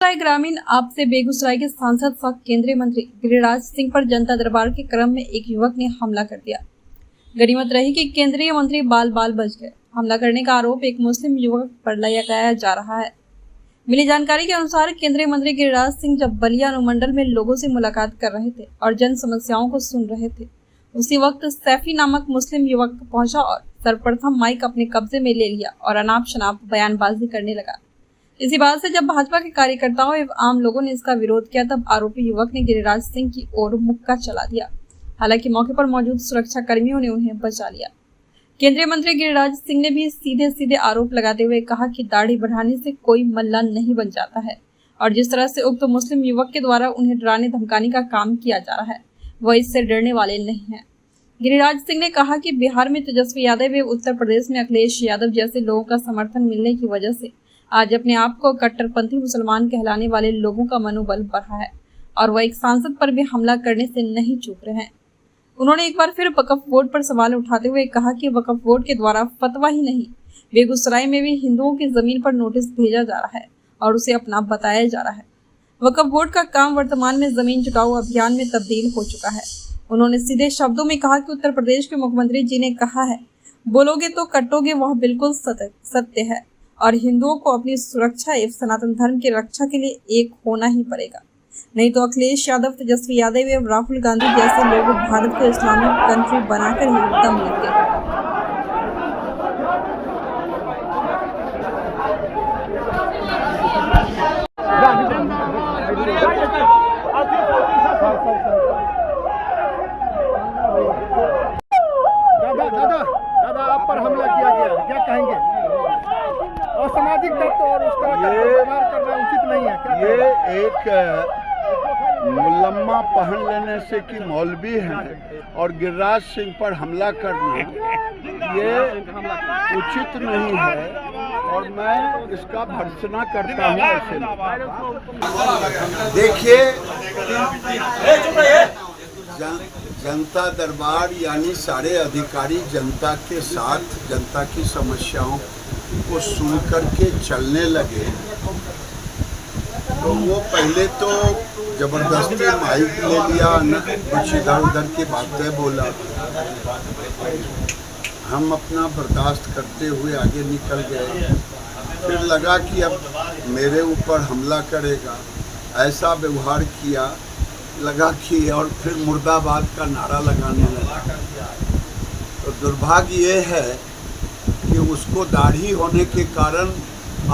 बेगूसराय ग्रामीण आपसे बेगूसराय के सांसद सह केंद्रीय मंत्री गिरिराज सिंह पर जनता दरबार के क्रम में एक युवक ने हमला कर दिया। गनीमत रही कि केंद्रीय मंत्री बाल बच गए। हमला करने का आरोप एक मुस्लिम युवक पर लगाया जा रहा है। मिली जानकारी के अनुसार केंद्रीय मंत्री गिरिराज सिंह जब बलिया अनुमंडल में लोगों से मुलाकात कर रहे थे और जन समस्याओं को सुन रहे थे, उसी वक्त सैफी नामक मुस्लिम युवक पहुंचा और सर्वप्रथम माइक अपने कब्जे में ले लिया और अनाप शनाप बयानबाजी करने लगा। इसी बात से जब भाजपा के कार्यकर्ताओं एवं आम लोगों ने इसका विरोध किया, तब आरोपी युवक ने गिरिराज सिंह की ओर मुक्का चला दिया। हालांकि मौके पर मौजूद सुरक्षा कर्मियों ने उन्हें बचा लिया। केंद्रीय मंत्री गिरिराज सिंह ने भी सीधे आरोप लगाते हुए कहा कि दाढ़ी बढ़ाने से कोई मल्ला नहीं बन जाता है और जिस तरह से उक्त मुस्लिम युवक के द्वारा उन्हें डराने धमकाने का काम किया जा रहा है, वह इससे डरने वाले नहीं है। गिरिराज सिंह ने कहा कि बिहार में तेजस्वी यादव एवं उत्तर प्रदेश में अखिलेश यादव जैसे लोगों का समर्थन मिलने की वजह से आज अपने आप को कट्टरपंथी मुसलमान कहलाने वाले लोगों का मनोबल बढ़ा है और वह एक सांसद पर भी हमला करने से नहीं चूक रहे हैं। उन्होंने एक बार फिर वक्फ बोर्ड पर सवाल उठाते हुए कहा कि वक्फ बोर्ड के द्वारा फतवा ही नहीं, बेगूसराय में भी हिंदुओं की जमीन पर नोटिस भेजा जा रहा है और उसे अपना बताया जा रहा है। वक्फ बोर्ड का काम वर्तमान में जमीन जुटाओ अभियान में तब्दील हो चुका है। उन्होंने सीधे शब्दों में कहा कि उत्तर प्रदेश के मुख्यमंत्री जी ने कहा है, बोलोगे तो कटोगे, वह बिल्कुल सत्य है और हिंदुओं को अपनी सुरक्षा एवं सनातन धर्म की रक्षा के लिए एक होना ही पड़ेगा, नहीं तो अखिलेश यादव, तेजस्वी यादव एवं राहुल गांधी जैसे लोग भारत को इस्लामिक कंट्री बनाकर ही दम लेंगे। दादा आप पर हमला किया गया, क्या कहेंगे? असामाजिक तत्व और उस तरह का व्यवहार करना उचित नहीं है। ये एक मुलम्मा पहन लेने से कि मौलवी हैं और गिरिराज सिंह पर हमला करना ये उचित नहीं है और मैं इसका भर्त्सना करता हूँ। ऐसे देखिए, जनता दरबार यानी सारे अधिकारी जनता के साथ जनता की समस्याओं को सुन करके चलने लगे, तो वो पहले तो जबरदस्ती माइक ले लिया, कुछ इधर उधर की बातें बोला। हम अपना बर्दाश्त करते हुए आगे निकल गए। फिर लगा कि अब मेरे ऊपर हमला करेगा, ऐसा व्यवहार किया, लगा कि और फिर मुर्दाबाद का नारा लगाने लगा। तो दुर्भाग्य ये है कि उसको दाढ़ी होने के कारण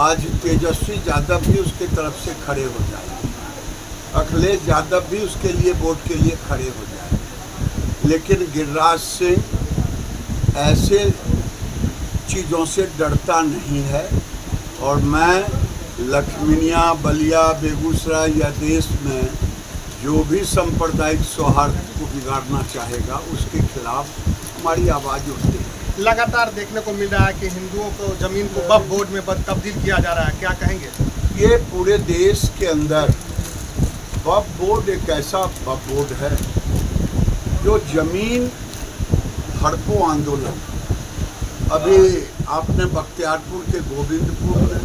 आज तेजस्वी यादव भी उसके तरफ से खड़े हो जाए, अखिलेश यादव भी उसके लिए वोट के लिए खड़े हो जाए। लेकिन गिरिराज सिंह ऐसे चीज़ों से डरता नहीं है और मैं लखमीनिया, बलिया, बेगूसराय या देश में जो भी सांप्रदायिक सौहार्द को बिगाड़ना चाहेगा उसके खिलाफ हमारी आवाज़ उठती है। लगातार देखने को मिल रहा है कि हिंदुओं को जमीन को वक्फ बोर्ड में तब्दील किया जा रहा है, क्या कहेंगे? ये पूरे देश के अंदर वक्फ बोर्ड एक ऐसा वक्फ बोर्ड है जो जमीन हड़पो आंदोलन, अभी आपने बख्तियारपुर के गोविंदपुर में,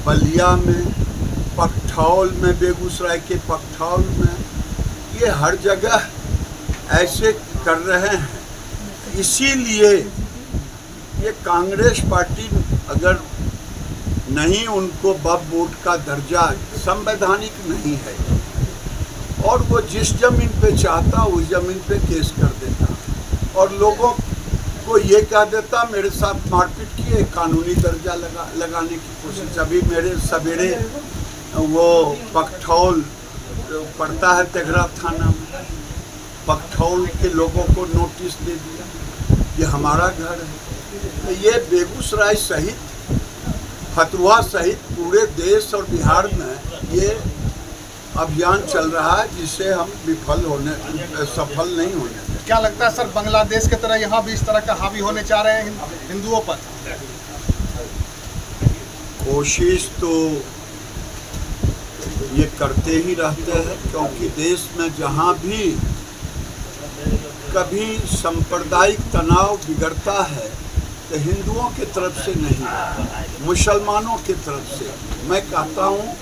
बलिया में, पकठौल में, बेगूसराय के पकठौल में, ये हर जगह ऐसे कर रहे हैं। इसीलिए ये कांग्रेस पार्टी अगर नहीं, उनको वक्फ बोर्ड का दर्जा संवैधानिक नहीं है और वो जिस जमीन पे चाहता उस जमीन पे केस कर देता और लोगों को ये कह देता मेरे साथ मारपीट किए, कानूनी दर्जा लगाने की कोशिश। अभी मेरे सवेरे वो पकठौल पड़ता है तेघरा थाना में, पकठौल के लोगों को नोटिस दे दिया, ये हमारा घर है। तो ये बेगूसराय सहित, फतुहा सहित पूरे देश और बिहार में ये अभियान चल रहा है जिससे हम सफल नहीं होने। क्या लगता है सर, बांग्लादेश की तरह यहाँ भी इस तरह का हावी होने जा रहे हैं हिंदुओं पर? कोशिश तो ये करते ही रहते हैं, क्योंकि देश में जहाँ भी कभी सांप्रदायिक तनाव बिगड़ता है तो हिंदुओं की तरफ से नहीं, मुसलमानों की तरफ से। मैं कहता हूँ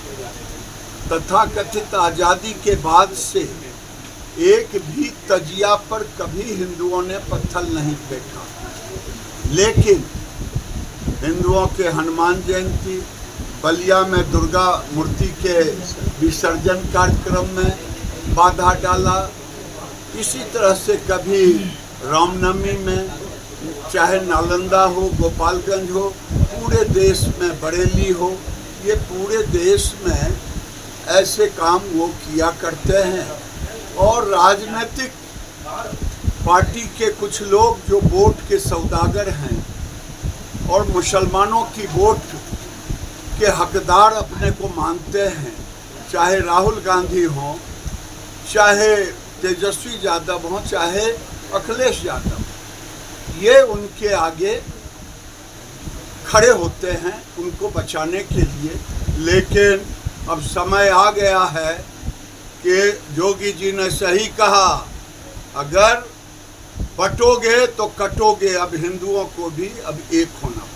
तथाकथित आज़ादी के बाद से एक भी तजिया पर कभी हिंदुओं ने पत्थर नहीं फेंका, लेकिन हिंदुओं के हनुमान जयंती, बलिया में दुर्गा मूर्ति के विसर्जन कार्यक्रम में बाधा डाला। इसी तरह से कभी रामनवमी में, चाहे नालंदा हो, गोपालगंज हो, पूरे देश में बरेली हो, ये पूरे देश में ऐसे काम वो किया करते हैं। और राजनीतिक पार्टी के कुछ लोग जो वोट के सौदागर हैं और मुसलमानों की वोट के हकदार अपने को मानते हैं, चाहे राहुल गांधी हों, चाहे तेजस्वी यादव हों, चाहे अखिलेश यादव, ये उनके आगे खड़े होते हैं उनको बचाने के लिए। लेकिन अब समय आ गया है कि योगी जी ने सही कहा, अगर बटोगे तो कटोगे। अब हिंदुओं को भी अब एक होना पड़ेगा।